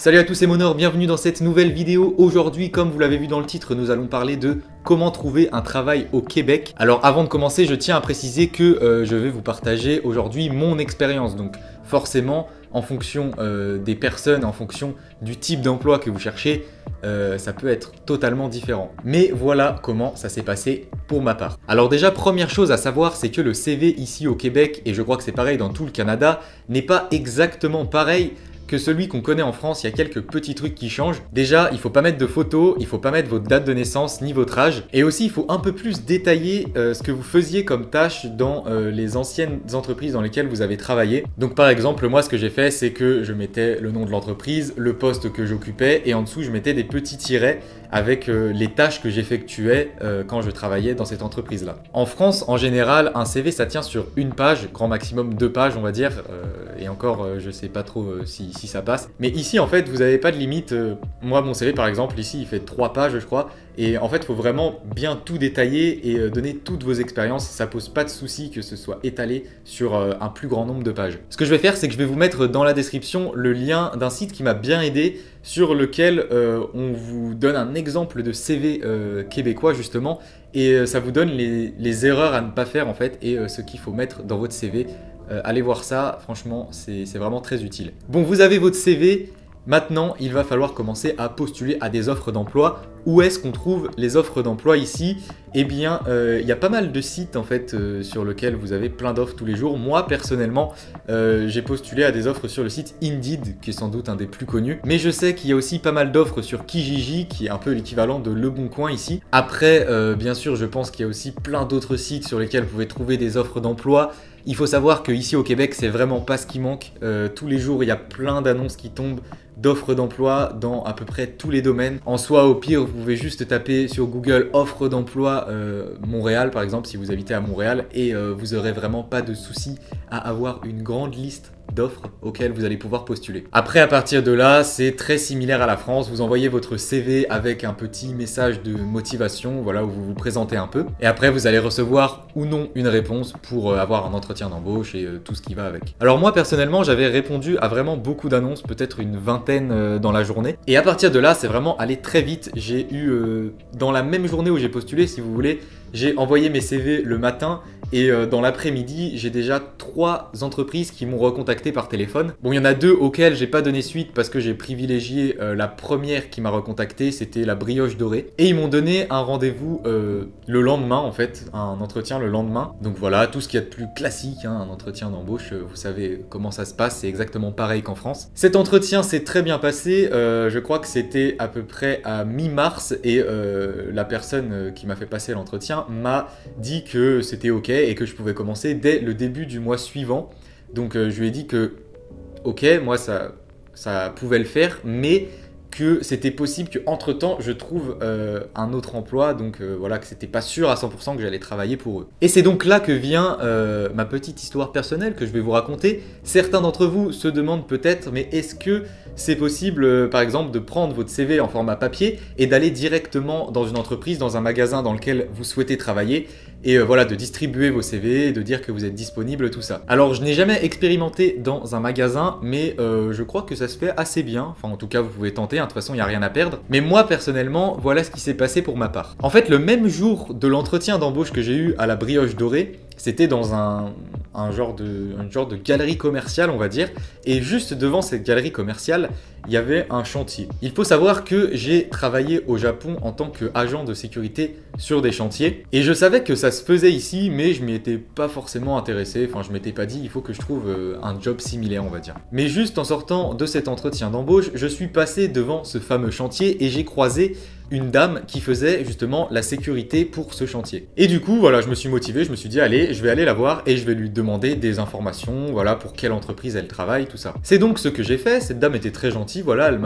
Salut à tous, c'est Monor, bienvenue dans cette nouvelle vidéo. Aujourd'hui, comme vous l'avez vu dans le titre, nous allons parler de comment trouver un travail au Québec. Alors avant de commencer, je tiens à préciser que je vais vous partager aujourd'hui mon expérience. Donc forcément, en fonction des personnes, en fonction du type d'emploi que vous cherchez, ça peut être totalement différent. Mais voilà comment ça s'est passé pour ma part. Alors déjà, première chose à savoir, c'est que le CV ici au Québec, et je crois que c'est pareil dans tout le Canada, n'est pas exactement pareil que celui qu'on connaît en France. Il y a quelques petits trucs qui changent. Déjà, il faut pas mettre de photos, il faut pas mettre votre date de naissance ni votre âge. Et aussi, il faut un peu plus détailler ce que vous faisiez comme tâche dans les anciennes entreprises dans lesquelles vous avez travaillé. Donc par exemple, moi ce que j'ai fait, c'est que je mettais le nom de l'entreprise, le poste que j'occupais et en dessous, je mettais des petits tirets avec les tâches que j'effectuais quand je travaillais dans cette entreprise-là. En France, en général, un CV, ça tient sur une page, grand maximum 2 pages, on va dire. Et encore, je sais pas trop si ça passe. Mais ici, en fait, vous n'avez pas de limite. Moi, mon CV, par exemple, ici, il fait 3 pages, je crois. Et en fait, il faut vraiment bien tout détailler et donner toutes vos expériences. Ça pose pas de souci que ce soit étalé sur un plus grand nombre de pages. Ce que je vais faire, c'est que je vais vous mettre dans la description le lien d'un site qui m'a bien aidé, sur lequel on vous donne un exemple de CV québécois, justement. Et ça vous donne les erreurs à ne pas faire, en fait, et ce qu'il faut mettre dans votre CV. Allez voir ça, franchement, c'est vraiment très utile. Bon, vous avez votre CV. Maintenant, il va falloir commencer à postuler à des offres d'emploi. Où est-ce qu'on trouve les offres d'emploi ici? Eh bien, il y a pas mal de sites en fait sur lesquels vous avez plein d'offres tous les jours. Moi, personnellement, j'ai postulé à des offres sur le site Indeed, qui est sans doute un des plus connus. Mais je sais qu'il y a aussi pas mal d'offres sur Kijiji, qui est un peu l'équivalent de Le Bon Coin ici. Après, bien sûr, je pense qu'il y a aussi plein d'autres sites sur lesquels vous pouvez trouver des offres d'emploi. Il faut savoir qu'ici au Québec, c'est vraiment pas ce qui manque. Tous les jours, il y a plein d'annonces qui tombent d'offres d'emploi dans à peu près tous les domaines. En soi, au pire, vous pouvez juste taper sur Google offre d'emploi Montréal, par exemple, si vous habitez à Montréal, et vous aurez vraiment pas de souci à avoir une grande liste d'offres auxquelles vous allez pouvoir postuler. Après, à partir de là, c'est très similaire à la France. Vous envoyez votre CV avec un petit message de motivation, voilà, où vous vous présentez un peu. Et après, vous allez recevoir ou non une réponse pour avoir un entretien d'embauche et tout ce qui va avec. Alors moi, personnellement, j'avais répondu à vraiment beaucoup d'annonces, peut-être une vingtaine dans la journée. Et à partir de là, c'est vraiment allé très vite. J'ai eu, dans la même journée où j'ai postulé, si vous voulez, j'ai envoyé mes CV le matin et dans l'après-midi, j'ai déjà 3 entreprises qui m'ont recontacté par téléphone. Bon, il y en a 2 auxquelles j'ai pas donné suite parce que j'ai privilégié la première qui m'a recontacté, c'était la Brioche Dorée. Et ils m'ont donné un rendez-vous le lendemain en fait, un entretien le lendemain. Donc voilà, tout ce qu'il y a de plus classique, hein, un entretien d'embauche, vous savez comment ça se passe, c'est exactement pareil qu'en France. Cet entretien s'est très bien passé, je crois que c'était à peu près à mi-mars et la personne qui m'a fait passer l'entretien m'a dit que c'était ok et que je pouvais commencer dès le début du mois suivant. Donc je lui ai dit que ok, moi ça pouvait le faire, mais que c'était possible qu'entre temps je trouve un autre emploi, donc voilà, que c'était pas sûr à 100% que j'allais travailler pour eux. Et c'est donc là que vient ma petite histoire personnelle que je vais vous raconter. Certains d'entre vous se demandent peut-être, mais est-ce que c'est possible par exemple de prendre votre CV en format papier et d'aller directement dans une entreprise, dans un magasin dans lequel vous souhaitez travailler et voilà, de distribuer vos CV, de dire que vous êtes disponible, tout ça. Alors je n'ai jamais expérimenté dans un magasin, mais je crois que ça se fait assez bien. Enfin en tout cas vous pouvez tenter, hein. De toute façon il n'y a rien à perdre. Mais moi personnellement, voilà ce qui s'est passé pour ma part. En fait, le même jour de l'entretien d'embauche que j'ai eu à la Brioche Dorée, c'était dans un genre de galerie commerciale, on va dire. Et juste devant cette galerie commerciale, il y avait un chantier. Il faut savoir que j'ai travaillé au Japon en tant qu'agent de sécurité sur des chantiers. Et je savais que ça se faisait ici, mais je m'y étais pas forcément intéressé. Enfin, je m'étais pas dit, il faut que je trouve un job similaire, on va dire. Mais juste en sortant de cet entretien d'embauche, je suis passé devant ce fameux chantier et j'ai croisé une dame qui faisait justement la sécurité pour ce chantier. Et du coup, voilà, je me suis motivé, je me suis dit, allez, je vais aller la voir et je vais lui demander des informations, voilà, pour quelle entreprise elle travaille, tout ça. C'est donc ce que j'ai fait. Cette dame était très gentille, voilà, elle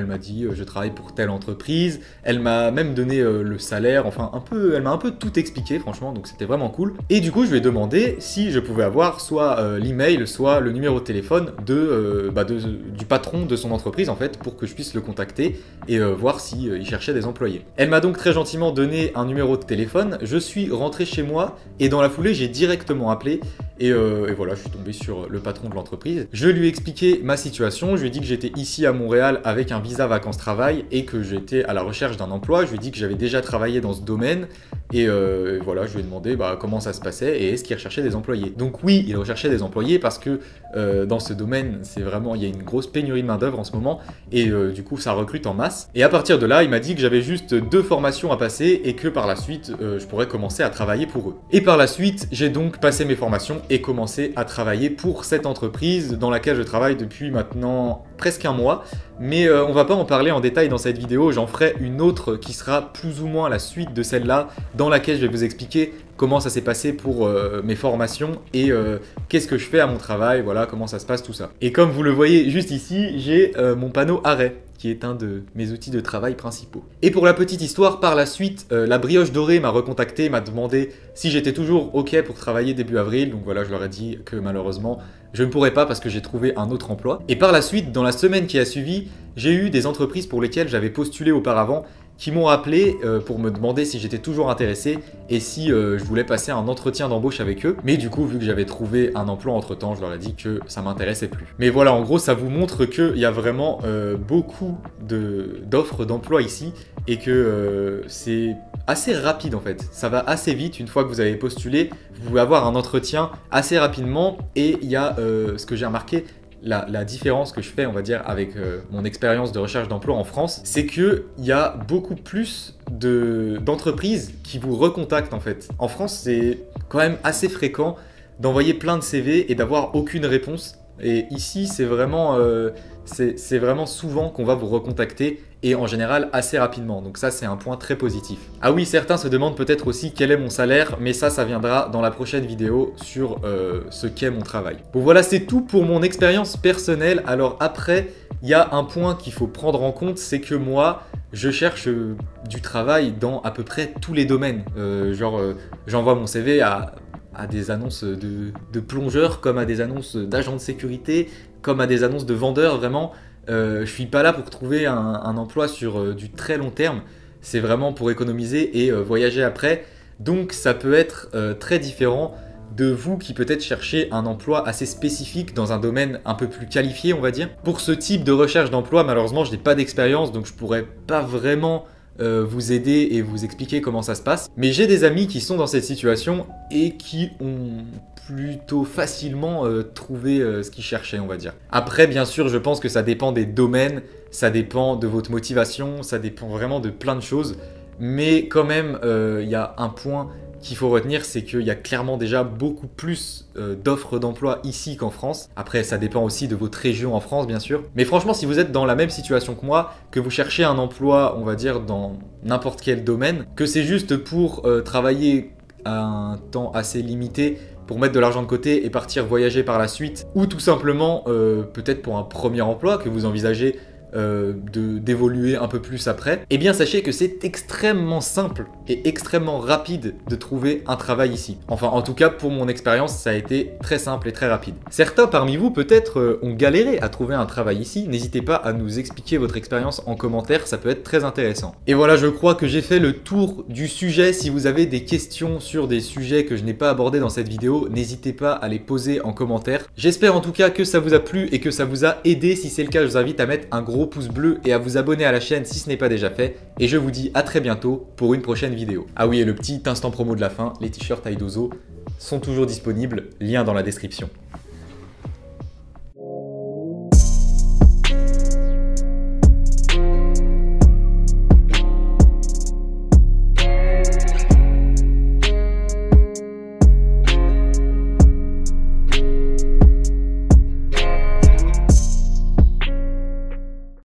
m'a dit, je travaille pour telle entreprise, elle m'a même donné le salaire, enfin, elle m'a un peu tout expliqué, franchement, donc c'était vraiment cool. Et du coup, je lui ai demandé si je pouvais avoir soit l'email, soit le numéro de téléphone du patron de son entreprise, en fait, pour que je puisse le contacter et voir si il cherchait des employés. Elle m'a donc très gentiment donné un numéro de téléphone, je suis rentré chez moi et dans la foulée j'ai directement appelé et voilà, je suis tombé sur le patron de l'entreprise. Je lui ai expliqué ma situation, je lui ai dit que j'étais ici à Montréal avec un visa vacances-travail et que j'étais à la recherche d'un emploi. Je lui ai dit que j'avais déjà travaillé dans ce domaine et voilà, je lui ai demandé comment ça se passait et est-ce qu'il recherchait des employés. Donc oui, il recherchait des employés parce que dans ce domaine, c'est vraiment, il y a une grosse pénurie de main d'œuvre en ce moment et du coup ça recrute en masse. Et à partir de là, il m'a dit que j'avais juste 2 formations à passer et que par la suite, je pourrais commencer à travailler pour eux. Et par la suite, j'ai donc passé mes formations et commencé à travailler pour cette entreprise dans laquelle je travaille depuis maintenant presque un mois. Mais on va pas en parler en détail dans cette vidéo, j'en ferai une autre qui sera plus ou moins la suite de celle-là, dans laquelle je vais vous expliquer comment ça s'est passé pour mes formations et qu'est-ce que je fais à mon travail, voilà, comment ça se passe, tout ça. Et comme vous le voyez juste ici, j'ai mon panneau arrêt, qui est un de mes outils de travail principaux. Et pour la petite histoire, par la suite, la Brioche Dorée m'a recontacté, m'a demandé si j'étais toujours OK pour travailler début avril. Donc voilà, je leur ai dit que malheureusement, je ne pourrais pas parce que j'ai trouvé un autre emploi. Et par la suite, dans la semaine qui a suivi, j'ai eu des entreprises pour lesquelles j'avais postulé auparavant qui m'ont appelé pour me demander si j'étais toujours intéressé et si je voulais passer un entretien d'embauche avec eux. Mais du coup, vu que j'avais trouvé un emploi entre-temps, je leur ai dit que ça m'intéressait plus. Mais voilà, en gros, ça vous montre qu'il y a vraiment beaucoup d'offres d'emploi ici et que c'est assez rapide en fait. Ça va assez vite une fois que vous avez postulé. Vous pouvez avoir un entretien assez rapidement et il y a ce que j'ai remarqué, la différence que je fais, on va dire, avec mon expérience de recherche d'emploi en France, c'est qu'il y a beaucoup plus d'entreprises qui vous recontactent en fait. En France, c'est quand même assez fréquent d'envoyer plein de CV et d'avoir aucune réponse. Et ici, c'est vraiment souvent qu'on va vous recontacter et en général assez rapidement. Donc ça, c'est un point très positif. Ah oui, certains se demandent peut-être aussi quel est mon salaire, mais ça viendra dans la prochaine vidéo sur ce qu'est mon travail. Bon voilà, c'est tout pour mon expérience personnelle. Alors après, il y a un point qu'il faut prendre en compte, c'est que moi, je cherche du travail dans à peu près tous les domaines. J'envoie mon CV à des annonces de plongeurs, comme à des annonces d'agents de sécurité, comme à des annonces de vendeurs, vraiment. Je suis pas là pour trouver un emploi sur du très long terme, c'est vraiment pour économiser et voyager après. Donc ça peut être très différent de vous qui peut-être cherchez un emploi assez spécifique dans un domaine un peu plus qualifié, on va dire. Pour ce type de recherche d'emploi, malheureusement, je n'ai pas d'expérience, donc je pourrais pas vraiment vous aider et vous expliquer comment ça se passe. Mais j'ai des amis qui sont dans cette situation et qui ont plutôt facilement trouvé ce qu'ils cherchaient, on va dire. Après, bien sûr, je pense que ça dépend des domaines, ça dépend de votre motivation, ça dépend vraiment de plein de choses. Mais quand même, il y a un point qu'il faut retenir, c'est qu'il y a clairement déjà beaucoup plus d'offres d'emploi ici qu'en France. Après, ça dépend aussi de votre région en France, bien sûr. Mais franchement, si vous êtes dans la même situation que moi, que vous cherchez un emploi, on va dire, dans n'importe quel domaine, que c'est juste pour travailler à un temps assez limité, pour mettre de l'argent de côté et partir voyager par la suite, ou tout simplement peut-être pour un premier emploi que vous envisagez d'évoluer un peu plus après, eh bien sachez que c'est extrêmement simple et extrêmement rapide de trouver un travail ici. Enfin, en tout cas, pour mon expérience, ça a été très simple et très rapide. Certains parmi vous peut-être ont galéré à trouver un travail ici. N'hésitez pas à nous expliquer votre expérience en commentaire, ça peut être très intéressant. Et voilà, je crois que j'ai fait le tour du sujet. Si vous avez des questions sur des sujets que je n'ai pas abordés dans cette vidéo, n'hésitez pas à les poser en commentaire. J'espère en tout cas que ça vous a plu et que ça vous a aidé. Si c'est le cas, je vous invite à mettre un gros pouce bleu et à vous abonner à la chaîne si ce n'est pas déjà fait. Et je vous dis à très bientôt pour une prochaine vidéo. Ah oui, et le petit instant promo de la fin, les t-shirts Aidozo sont toujours disponibles, lien dans la description.